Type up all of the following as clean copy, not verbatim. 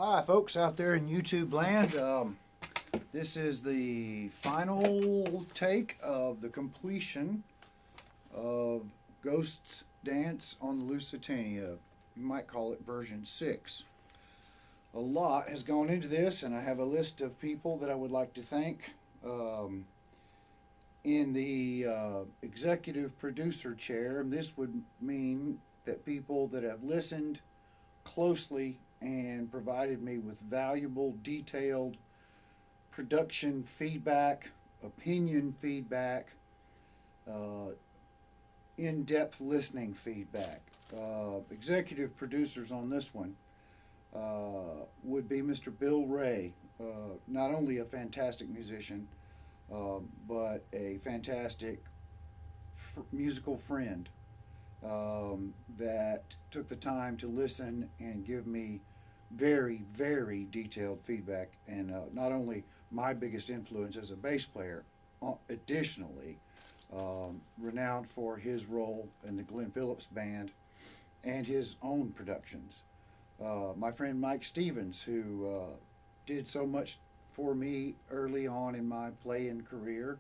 Hi folks out there in YouTube land. This is the final take of the completion of Ghost's Dance on the Lusitania. You might call it version 6. A lot has gone into this, and I have a list of people that I would like to thank. In the executive producer chair, this would mean that people that have listened closely and provided me with valuable, detailed production feedback, opinion feedback, in-depth listening feedback. Executive producers on this one would be Mr. Bill Ray, not only a fantastic musician, but a fantastic musical friend that took the time to listen and give me very, very detailed feedback, and not only my biggest influence as a bass player, additionally renowned for his role in the Glenn Phillips Band and his own productions. My friend Mike Stevens, who did so much for me early on in my playing career.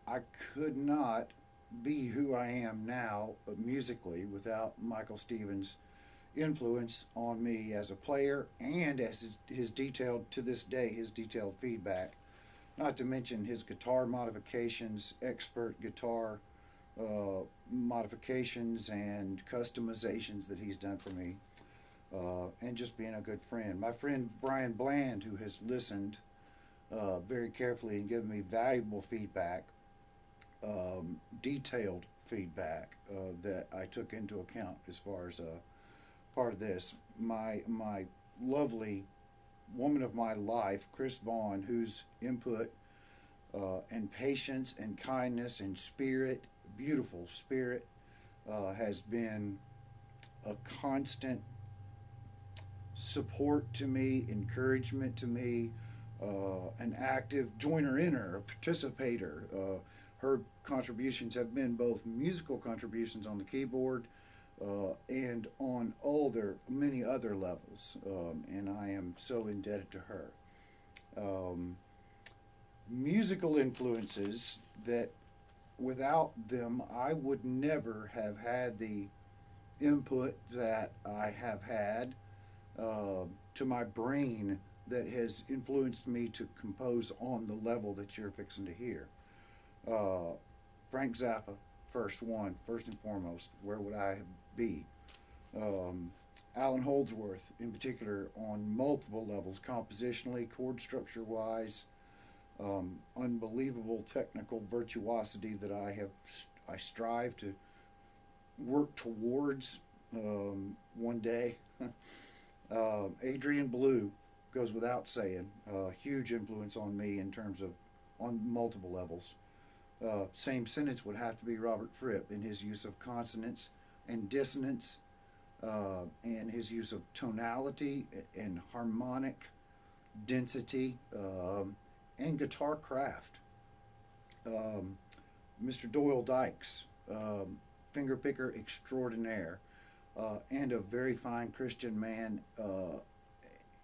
I could not be who I am now musically without Michael Stevens' influence on me as a player, and as his detailed, to this day, his detailed feedback. Not to mention his guitar modifications, expert guitar modifications and customizations that he's done for me, and just being a good friend. My friend Brian Bland, who has listened very carefully and given me valuable feedback, detailed feedback that I took into account as far as part of this. My lovely woman of my life, Chris Vaughn, whose input and patience and kindness and spirit, beautiful spirit, has been a constant support to me, encouragement to me, an active joiner-inner, a participator. Her contributions have been both musical contributions on the keyboard and on many other levels, and I am so indebted to her. Musical influences that without them I would never have had the input that I have had to my brain that has influenced me to compose on the level that you're fixing to hear. Frank Zappa, first and foremost. Where would I be? Alan Holdsworth, in particular, on multiple levels, compositionally, chord structure wise, unbelievable technical virtuosity that I strive to work towards one day. Adrian Blue goes without saying, huge influence on me in terms of on multiple levels. Same sentence would have to be Robert Fripp in his use of consonants and dissonance, and his use of tonality and harmonic density, and guitar craft. Mr. Doyle Dykes, fingerpicker extraordinaire, and a very fine Christian man,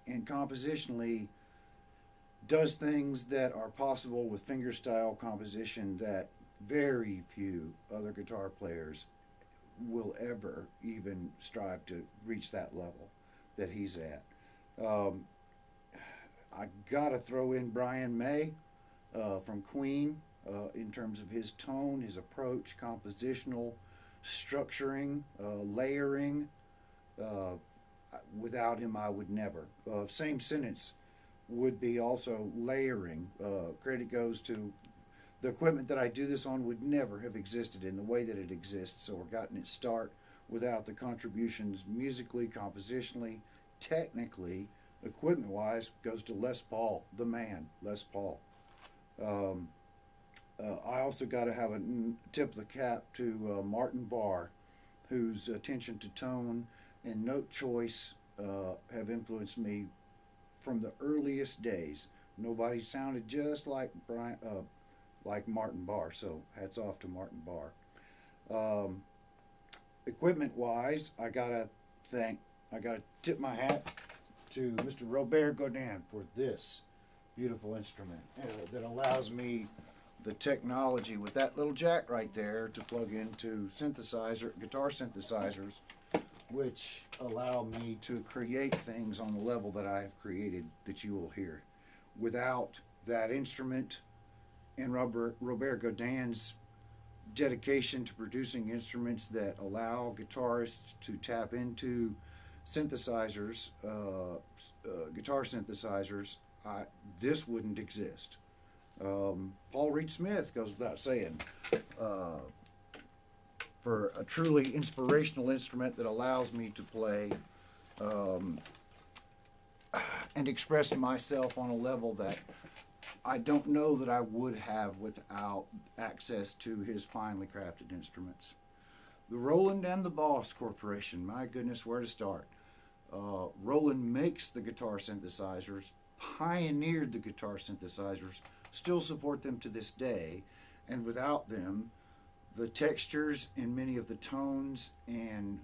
and compositionally does things that are possible with fingerstyle composition that very few other guitar players will ever even strive to reach that level that he's at. I gotta throw in Brian May from Queen in terms of his tone, his approach, compositional structuring, layering. Without him I would never. Same sentence would be also layering. Credit goes to the equipment that I do this on would never have existed in the way that it exists or gotten its start without the contributions musically, compositionally, technically, equipment-wise, goes to Les Paul, the man, Les Paul. I also got to have a tip of the cap to Martin Barr, whose attention to tone and note choice have influenced me from the earliest days. Nobody sounded just like Martin Barr, so hats off to Martin Barr. Equipment-wise, I gotta tip my hat to Mr. Robert Godin for this beautiful instrument that allows me the technology with that little jack right there to plug into guitar synthesizers, which allow me to create things on the level that I have created that you will hear. Without that instrument and Robert Godin's dedication to producing instruments that allow guitarists to tap into synthesizers, guitar synthesizers, this wouldn't exist. Paul Reed Smith goes without saying, for a truly inspirational instrument that allows me to play and express myself on a level that I don't know that I would have without access to his finely crafted instruments. The Roland and the Boss Corporation, my goodness, where to start? Roland makes the guitar synthesizers, pioneered the guitar synthesizers, still support them to this day, and without them, the textures in many of the tones and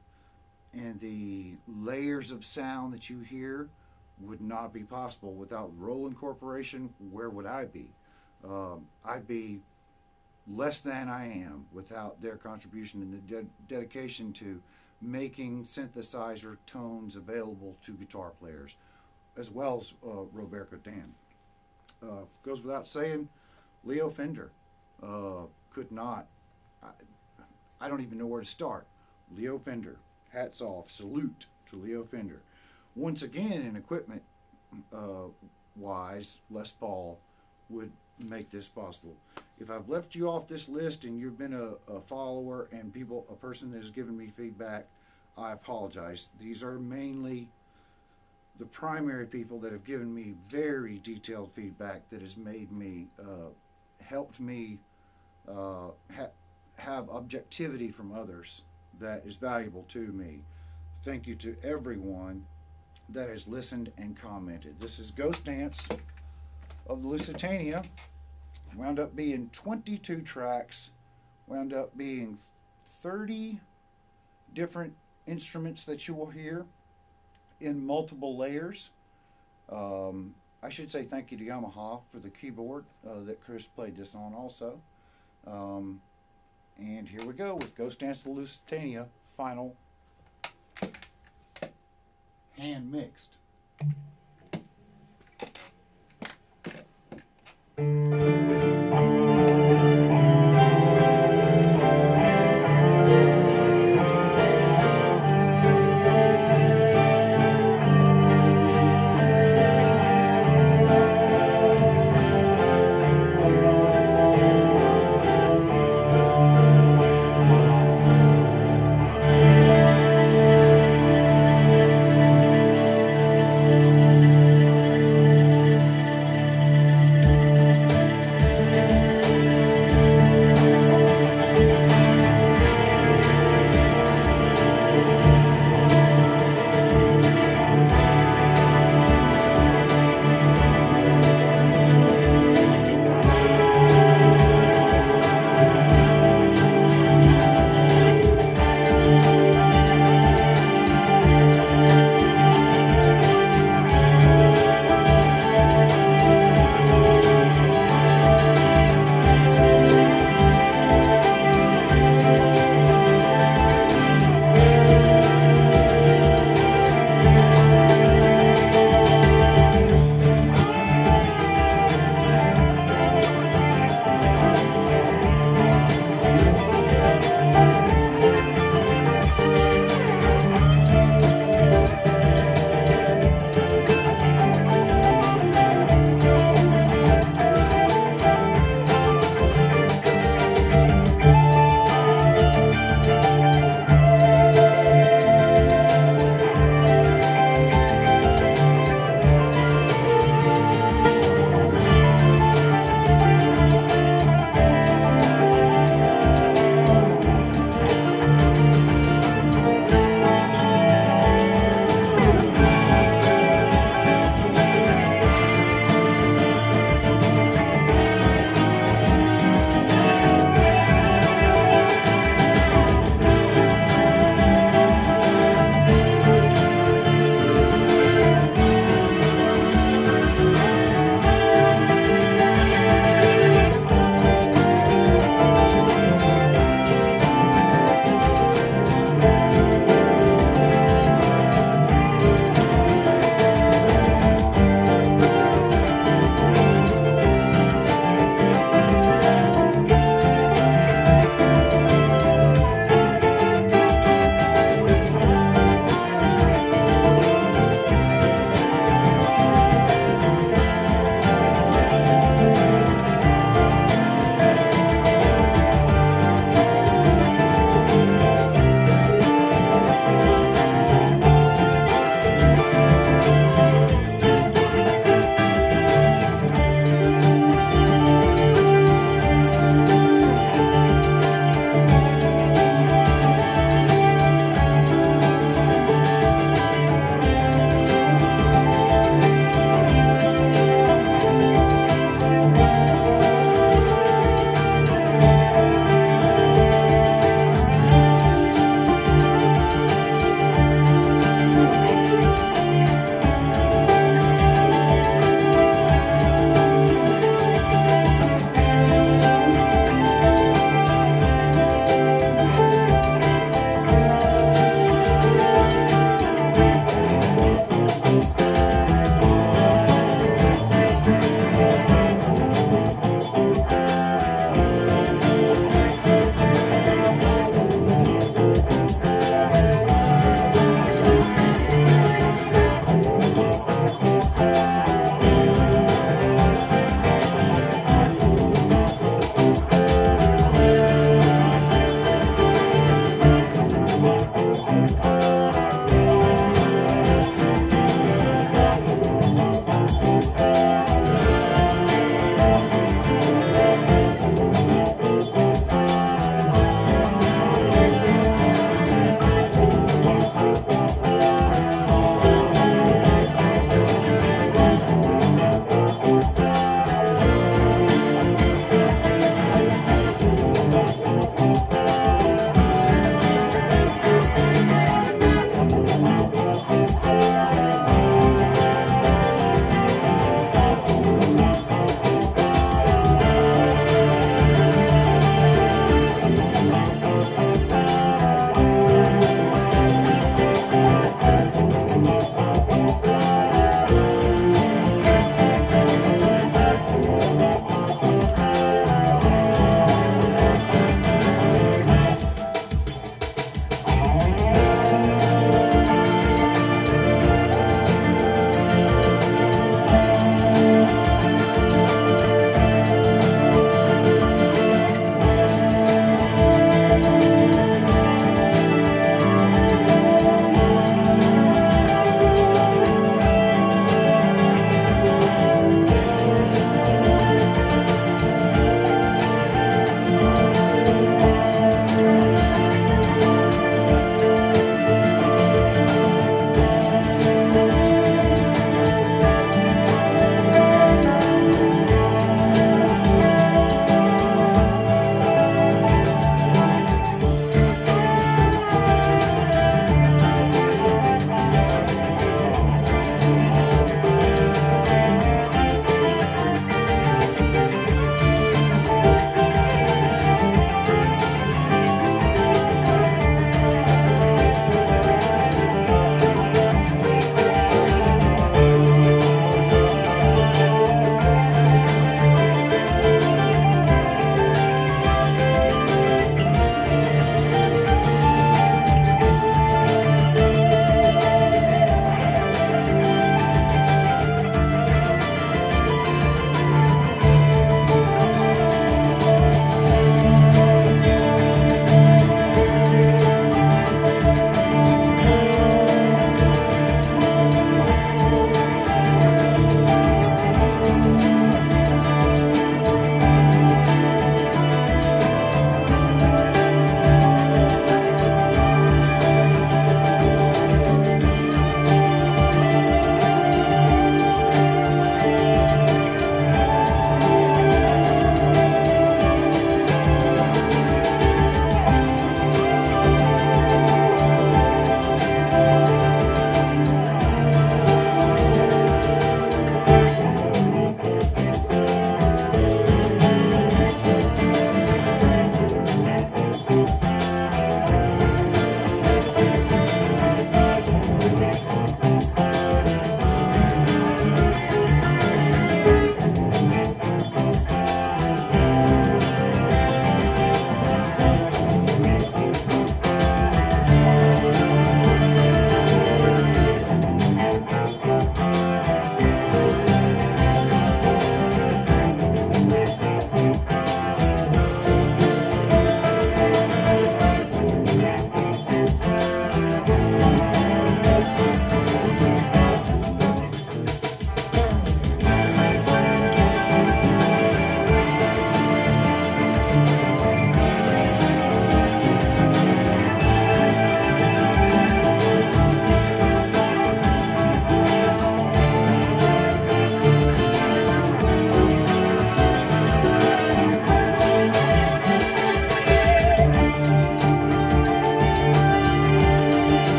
the layers of sound that you hear would not be possible. Without Roland Corporation, where would I be? I'd be less than I am without their contribution and the dedication to making synthesizer tones available to guitar players, as well as Robert Godin. Goes without saying, Leo Fender could not. I don't even know where to start. Leo Fender, hats off, salute to Leo Fender. Once again, in equipment wise, Les Paul would make this possible. If I've left you off this list and you've been a follower and a person that has given me feedback, I apologize. These are mainly the primary people that have given me very detailed feedback that has made me, helped me have objectivity from others that is valuable to me. Thank you to everyone that has listened and commented. This is Ghost Dance of the Lusitania. Wound up being 22 tracks, wound up being 30 different instruments that you will hear in multiple layers. I should say thank you to Yamaha for the keyboard that Chris played this on also. And here we go with Ghost Dance of the Lusitania, final hand mixed.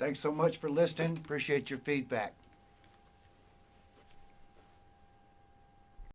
Thanks so much for listening. Appreciate your feedback.